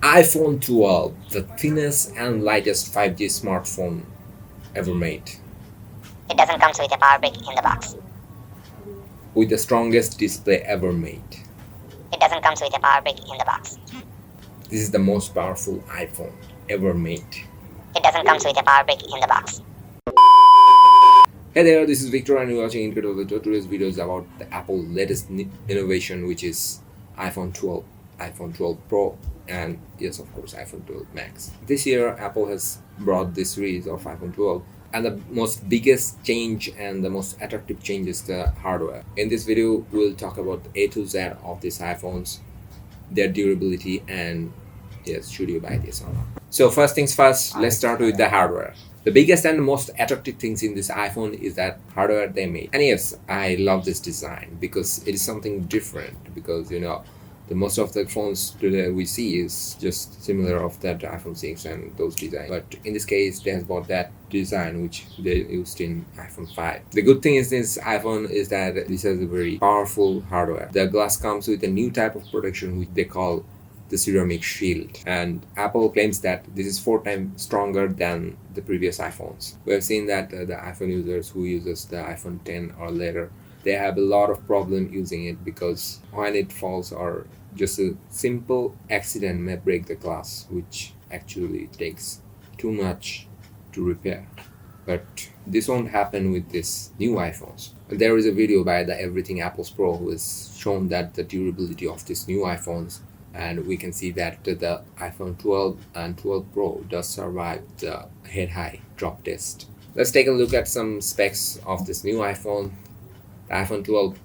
iPhone 12, the thinnest and lightest 5G smartphone ever made, It doesn't come with a power brick in the box. with the strongest display ever made. It doesn't come with a power brick in the box. This is the most powerful iPhone ever made. It doesn't come with a power brick in the box. Hey there, this is Victor and you're watching Untitled Chapter. Today's video is about the Apple latest innovation, which is iPhone 12, iPhone 12 Pro, and yes, of course, iPhone 12 Max. This year, Apple has brought this series of iPhone 12, and the most biggest change and the most attractive change is the hardware. In this video, we'll talk about the A to Z of these iPhones, their durability, and yes, should you buy this or not. So first things first, let's start with the hardware. The biggest and most attractive things in this iPhone is that hardware they made. And yes, I love this design because it is something different, because the most of the phones today we see is just similar of that iPhone 6 and those designs. But in this case, they have bought that design which they used in iPhone 5. The good thing is this iPhone is that this has a very powerful hardware. The glass comes with a new type of protection which they call the ceramic shield, and Apple claims that this is 4 times stronger than the previous iPhones. We have seen that the iPhone users who uses the iPhone 10 or later, they have a lot of problem using it, because when it falls or just a simple accident may break the glass, which actually takes too much to repair. But this won't happen with these new iPhones. There is a video by the EverythingApplePro who has shown that the durability of these new iPhones, and we can see that the iPhone 12 and 12 Pro does survive the head-high drop test. Let's take a look at some specs of this new iPhone. The iPhone 12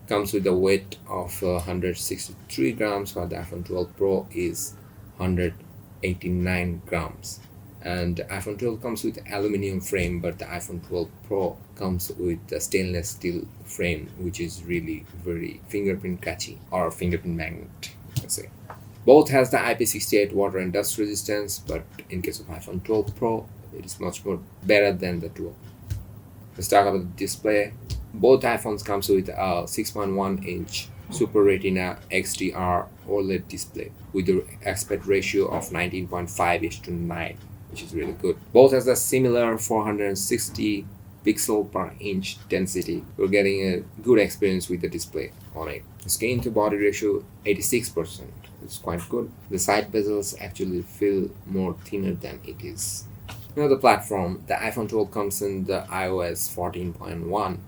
comes with a weight of 163 grams, while the iPhone 12 Pro is 189 grams. And the iPhone 12 comes with aluminium frame, but the iPhone 12 Pro comes with the stainless steel frame, which is really very fingerprint catchy, or fingerprint magnet. Say. Both has the IP68 water and dust resistance, but in case of iPhone 12 Pro, it is much more better than the 12. Let's talk about the display. Both iPhones comes with a 6.1-inch Super Retina XDR OLED display with the aspect ratio of 19.5:9, which is really good. Both has a similar 460 pixel per inch density. We're getting a good experience with the display on it. Screen to body ratio 86%. It's quite good. The side bezels actually feel more thinner than it is. The platform, the iPhone 12 comes in the iOS 14.1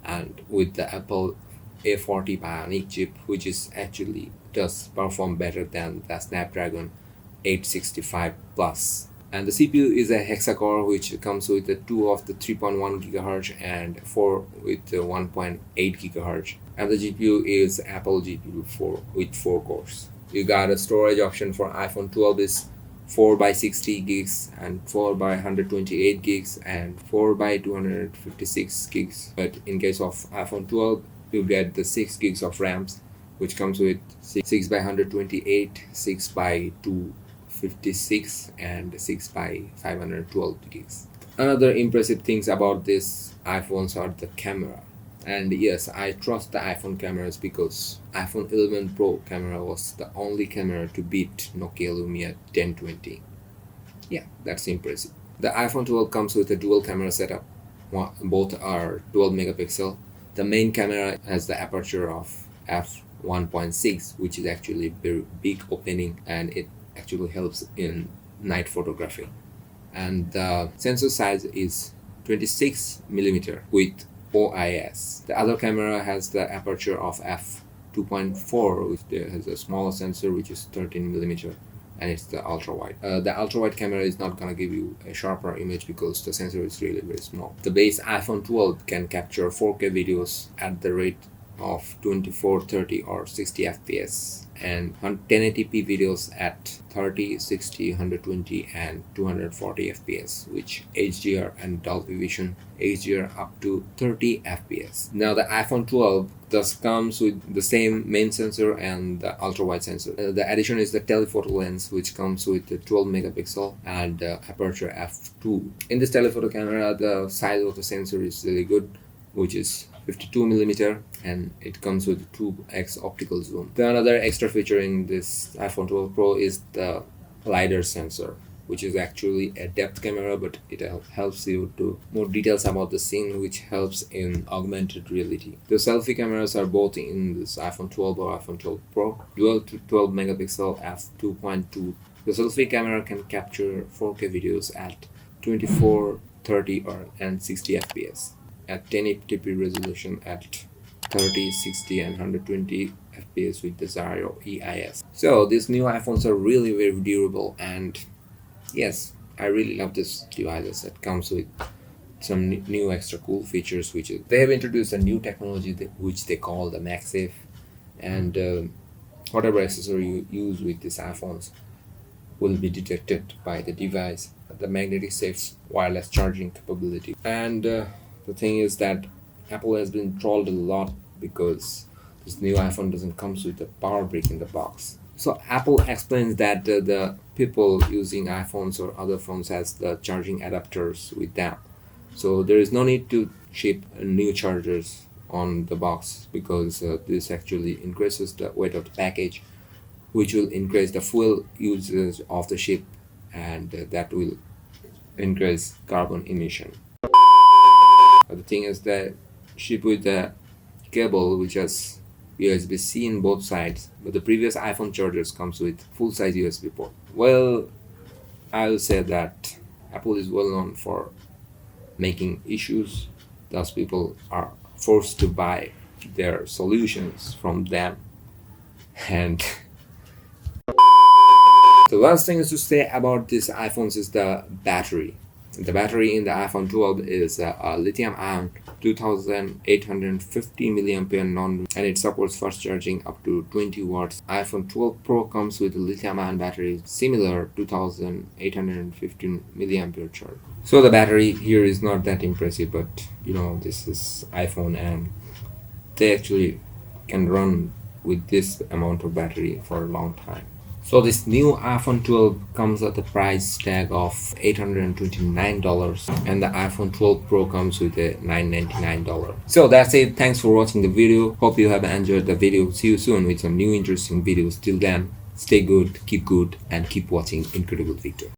and with the Apple A40 bionic chip, which is actually does perform better than the Snapdragon 865 Plus. And the CPU is a hexa core, which comes with 2 of the 3.1 gigahertz and 4 with 1.8 gigahertz. And the GPU is Apple GPU 4 with 4 cores. You got a storage option for iPhone 12 is 4 by 60 gigs and 4 by 128 gigs and 4 by 256 gigs. But in case of iPhone 12, you get the 6 gigs of RAMs, which comes with 6 by 128, 6 by 256 and 6 by 512 gigs. Another impressive things about these iPhones are the camera. And yes, I trust the iPhone cameras because iPhone 11 Pro camera was the only camera to beat Nokia Lumia 1020. Yeah, that's impressive. The iPhone 12 comes with a dual camera setup. Both are 12 megapixel. The main camera has the aperture of f1.6, which is actually very big opening, and it actually helps in night photography. And the sensor size is 26 millimeter with OIS. The other camera has the aperture of f2.4, which has a smaller sensor which is 13 millimeter, and it's the ultrawide. The ultrawide camera is not gonna give you a sharper image because the sensor is really very small. The base iPhone 12 can capture 4K videos at the rate of 24, 30 or 60 FPS, and 1080p videos at 30, 60, 120 and 240 FPS, which HDR and Dolby Vision HDR up to 30 FPS. Now the iPhone 12 thus comes with the same main sensor and the ultra-wide sensor. The addition is the telephoto lens, which comes with the 12 megapixel and aperture f2. In this telephoto camera, the size of the sensor is really good, which is 52 millimeter, and it comes with 2x optical zoom. The another extra feature in this iPhone 12 Pro is the LiDAR sensor, which is actually a depth camera, but it helps you to more details about the scene, which helps in augmented reality. The selfie cameras are both in this iPhone 12 or iPhone 12 Pro, dual to 12 megapixel f2.2. The selfie camera can capture 4K videos at 24, 30 and 60 fps at 1080p resolution at 30, 60 and 120 fps with the Zero EIS. So these new iPhones are really very durable, and yes, I really love this devices. It comes with some new extra cool features, which is they have introduced a new technology which they call the MagSafe, and whatever accessory you use with these iPhones will be detected by the device. The magnetic safe wireless charging capability, and the thing is that Apple has been trolled a lot because this new iPhone doesn't come with a power brick in the box. So Apple explains that the people using iPhones or other phones has the charging adapters with them. So there is no need to ship new chargers on the box, because this actually increases the weight of the package, which will increase the fuel usage of the ship, and that will increase carbon emission. The thing is that ship with the cable which has USB-C in both sides, but the previous iPhone chargers comes with full-size USB port. Well, I'll say that Apple is well known for making issues, thus people are forced to buy their solutions from them. And the last thing is to say about these iPhones is the battery. The battery in the iPhone 12 is a lithium-ion 2850 mAh and it supports fast charging up to 20 watts. iPhone 12 Pro comes with a lithium-ion battery similar 2815 mAh charge. So the battery here is not that impressive, but this is iPhone and they actually can run with this amount of battery for a long time. So this new iPhone 12 comes at the price tag of $829, and the iPhone 12 Pro comes with a $999. So that's it. Thanks for watching the video. Hope you have enjoyed the video. See you soon with some new interesting videos. Till then, stay good, keep good, and keep watching Incredible Victor.